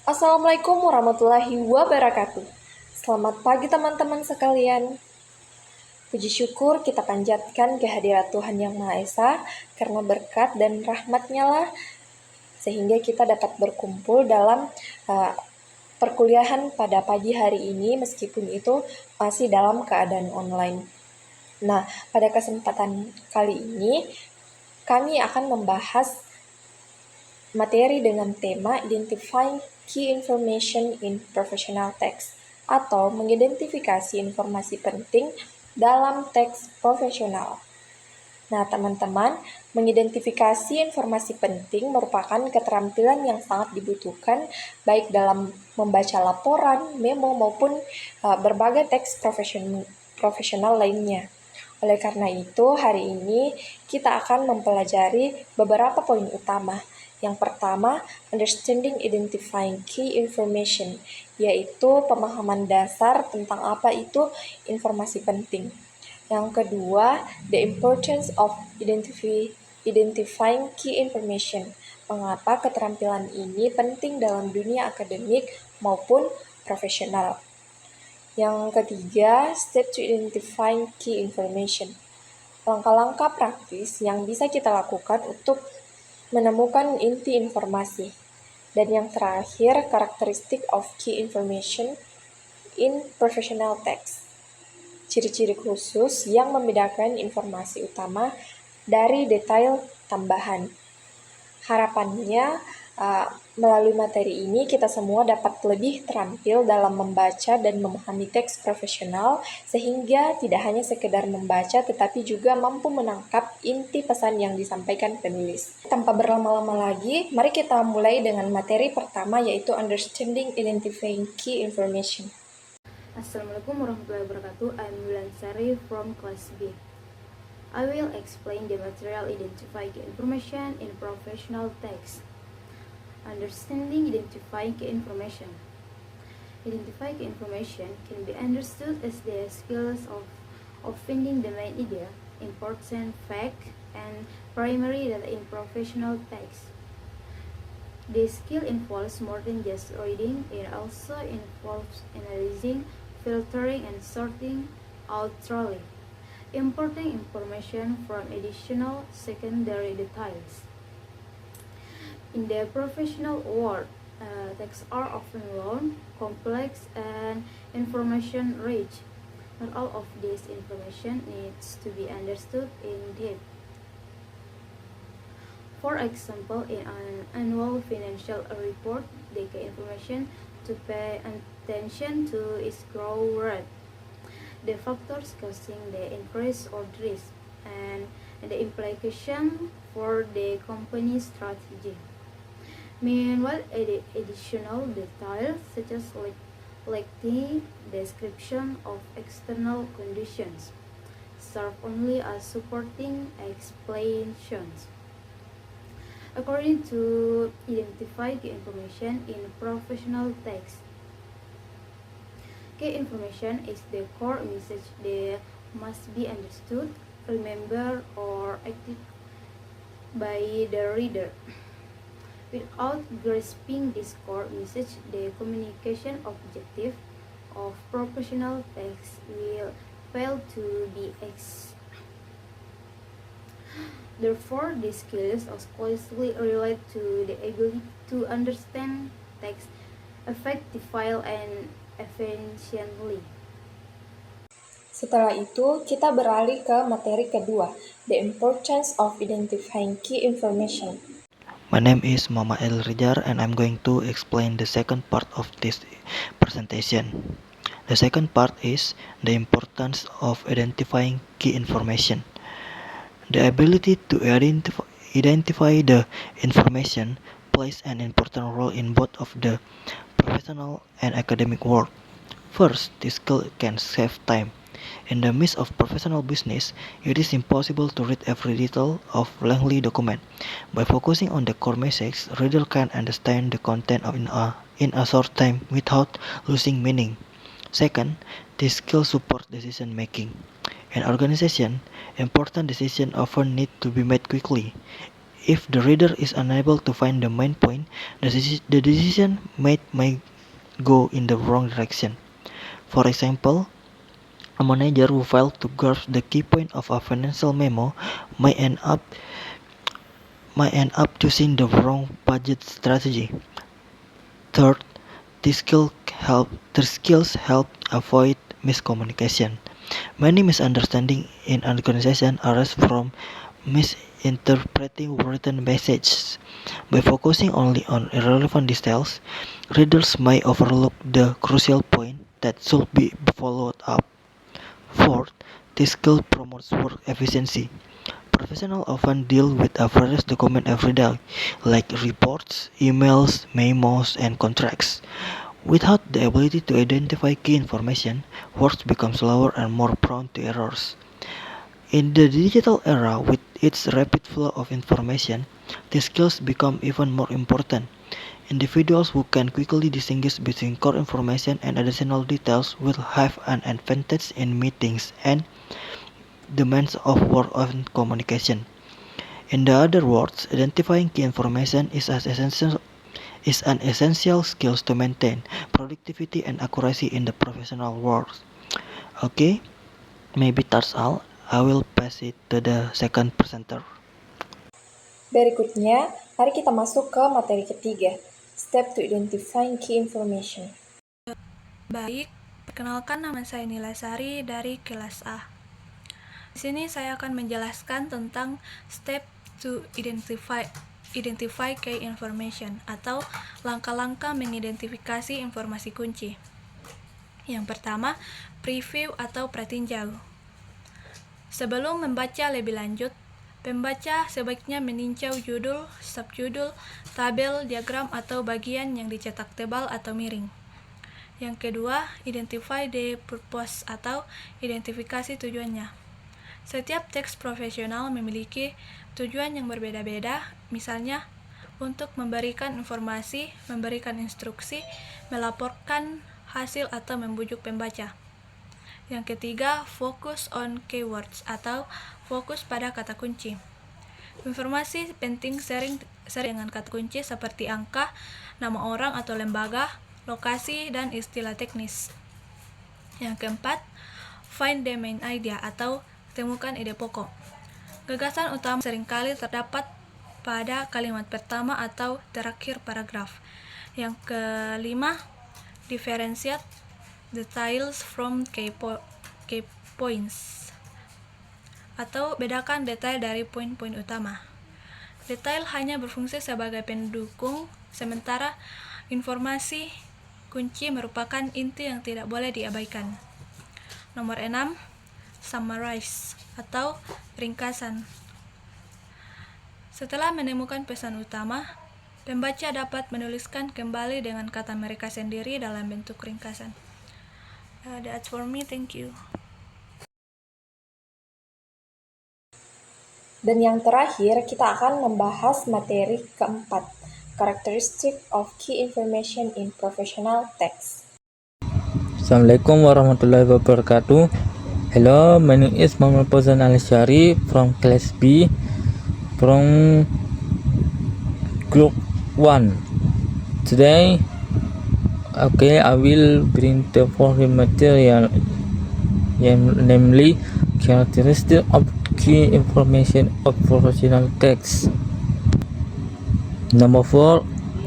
Assalamualaikum warahmatullahi wabarakatuh. Selamat pagi teman-teman sekalian. Puji syukur kita panjatkan kehadirat Tuhan Yang Maha Esa, karena berkat dan rahmat-Nya lah sehingga kita dapat berkumpul dalam perkuliahan pada pagi hari ini, meskipun itu masih dalam keadaan online. Nah, pada kesempatan kali ini kami akan membahas materi dengan tema Identifying Key Information in Professional Text, atau mengidentifikasi informasi penting dalam teks profesional. Nah, teman-teman, mengidentifikasi informasi penting merupakan keterampilan yang sangat dibutuhkan baik dalam membaca laporan, memo, maupun berbagai teks profesional lainnya. Oleh karena itu, hari ini kita akan mempelajari beberapa poin utama. Yang pertama, understanding identifying key information, yaitu pemahaman dasar tentang apa itu informasi penting. Yang kedua, the importance of identifying key information. Mengapa keterampilan ini penting dalam dunia akademik maupun profesional. Yang ketiga, step to identifying key information. Langkah-langkah praktis yang bisa kita lakukan untuk menemukan inti informasi. Dan yang terakhir, characteristic of key information in professional text. Ciri-ciri khusus yang membedakan informasi utama dari detail tambahan. Harapannya melalui materi ini kita semua dapat lebih terampil dalam membaca dan memahami teks profesional, sehingga tidak hanya sekedar membaca tetapi juga mampu menangkap inti pesan yang disampaikan penulis. Tanpa berlama-lama lagi, mari kita mulai dengan materi pertama, yaitu Understanding Identifying Key Information. Assalamualaikum warahmatullahi wabarakatuh. I'm Wulan Sari from class B. I will explain the material identifying key information in professional text. Understanding identifying key information. Identifying key information can be understood as the skills of finding the main idea, important fact, and primary data in professional text. This skill involves more than just reading. It also involves analyzing, filtering, and sorting out thoroughly important information from additional secondary details. In the professional world, texts are often long, complex, and information-rich. Not all of this information needs to be understood in depth. For example, in an annual financial report, the key information to pay attention to is growth rate, the factors causing the increase or decrease, and the implication for the company's strategy. Meanwhile, additional details such as lengthy description of external conditions serve only as supporting explanations. According to identify key information in professional text, key information is the core message that must be understood, remembered, or acted by the reader. Without grasping this core message, the communication objective of professional text will fail to be Therefore, these skills are closely related to the ability to understand text effectively and efficiently. Setelah itu, kita beralih ke materi kedua, the importance of identifying key information. My name is Muhammad El Rijar, and I'm going to explain the second part of this presentation. The second part is the importance of identifying key information. The ability to identify the information plays an important role in both of the professional and academic world. First, this skill can save time. In the midst of professional business, it is impossible to read every detail of lengthy document. By focusing on the core message, reader can understand the content in a short time without losing meaning. Second, this skill supports decision making. In organization, important decisions often need to be made quickly. If the reader is unable to find the main point, the decision made may go in the wrong direction. For example, a manager who fails to grasp the key point of a financial memo may end up choosing the wrong budget strategy. Third, these skills help avoid miscommunication. Many misunderstandings in an organization arise from misinterpreting written messages. By focusing only on irrelevant details, readers may overlook the crucial point that should be followed up. Fourth, this skill promotes work efficiency. Professionals often deal with various documents every day, like reports, emails, memos, and contracts. Without the ability to identify key information, work becomes slower and more prone to errors. In the digital era, with its rapid flow of information, these skills become even more important. Individuals who can quickly distinguish between core information and additional details will have an advantage in meetings and demands of work and communication. In other words, identifying key information is an essential skill to maintain productivity and accuracy in the professional world. Okay, maybe that's all. I will pass it to the second presenter. Berikutnya, mari kita masuk ke materi ketiga, Step to Identifying Key Information. Baik, perkenalkan nama saya Nila Sari dari kelas A. Di sini saya akan menjelaskan tentang Step to Identify Key Information atau langkah-langkah mengidentifikasi informasi kunci. Yang pertama, preview atau pratinjau. Sebelum membaca lebih lanjut, pembaca sebaiknya meninjau judul, subjudul, tabel, diagram, atau bagian yang dicetak tebal atau miring. Yang kedua, identify the purpose atau identifikasi tujuannya. Setiap teks profesional memiliki tujuan yang berbeda-beda, misalnya untuk memberikan informasi, memberikan instruksi, melaporkan hasil, atau membujuk pembaca. Yang ketiga, focus on keywords atau fokus pada kata kunci. Informasi penting sering dengan kata kunci seperti angka, nama orang atau lembaga, lokasi, dan istilah teknis. Yang keempat, find the main idea atau temukan ide pokok. Gagasan utama seringkali terdapat pada kalimat pertama atau terakhir paragraf. Yang kelima, differentiate details from key points atau bedakan detail dari poin-poin utama. Detail hanya berfungsi sebagai pendukung, sementara informasi kunci merupakan inti yang tidak boleh diabaikan. Nomor 6, summarize atau ringkasan. Setelah menemukan pesan utama, pembaca dapat menuliskan kembali dengan kata mereka sendiri dalam bentuk ringkasan. That's for me, thank you. Dan yang terakhir, kita akan membahas materi keempat, Characteristic of Key Information in Professional Text. Assalamualaikum warahmatullahi wabarakatuh. Hello, my name is Muhammad Fauzan Al-Syari from class B from group 1. Today, I will bring the following material, namely characteristic of key information of professional text. Number 4,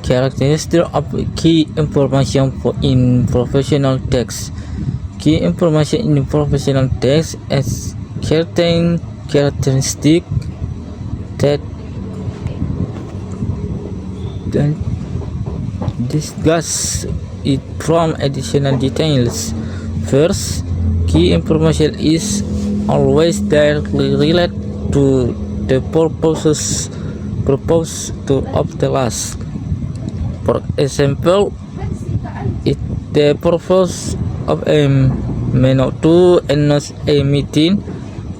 characteristic of key information in professional text. Key information in professional text is certain characteristic that discuss it from additional details. First, key information is always directly related to the purpose of the task. For example, if the purpose of a minute to announce a meeting,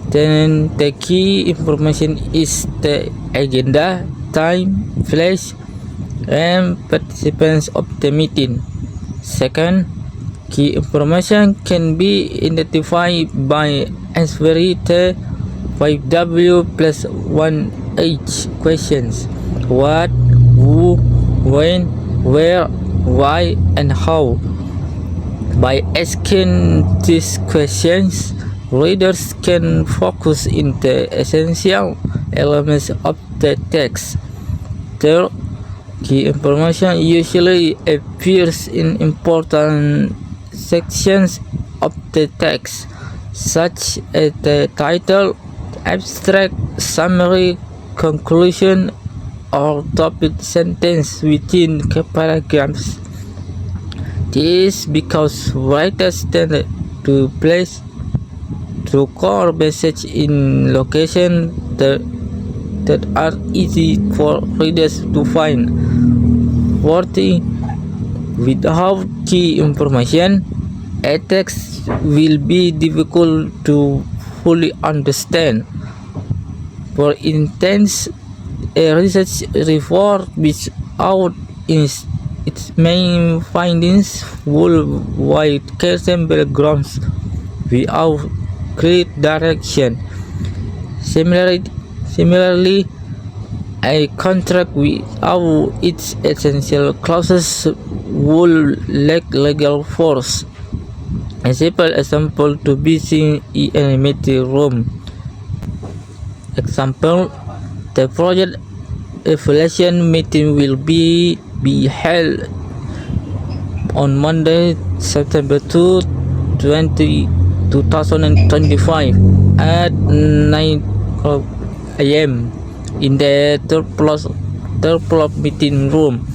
then the key information is the agenda, time, place, and participants of the meeting. Second, key information can be identified by answering the 5W plus 1 each questions: what, who, when, where, why, and how. By asking these questions, readers can focus on the essential elements of the text. Third, key information usually appears in important sections of the text, such as the title, abstract, summary, conclusion, or topic sentence within paragraphs. This is because writers tend to place the core message in locations that are easy for readers to find. Fourthly, without key information, a text will be difficult to fully understand. For instance, a research report without its main findings worldwide carrying backgrounds without clear direction. Similarly, a contract without its essential clauses would lack legal force. A simple example to be seen in a meeting room. Example: the project evaluation meeting will be held on Monday, September 2, 2025 at 9 a.m. in the third floor meeting room.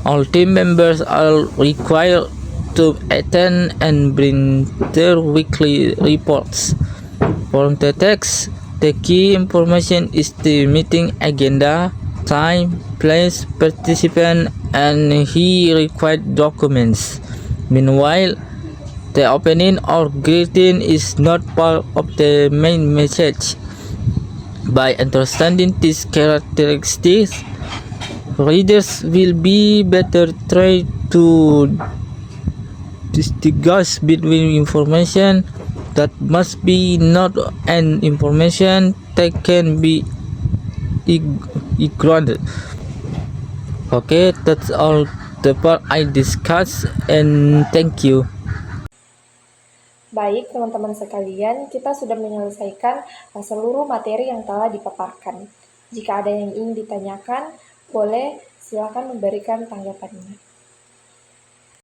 All team members are required to attend and bring their weekly reports. For the text, the key information is the meeting agenda, time, place, participant, and required documents. Meanwhile, the opening or greeting is not part of the main message. By understanding these characteristics, readers will be better trained to distinguish between information that must be not and information that can be ignored. Okay, that's all the part I discussed, and thank you. Baik, teman-teman sekalian, kita sudah menyelesaikan seluruh materi yang telah dipaparkan. Jika ada yang ingin ditanyakan, boleh silakan memberikan tanggapannya.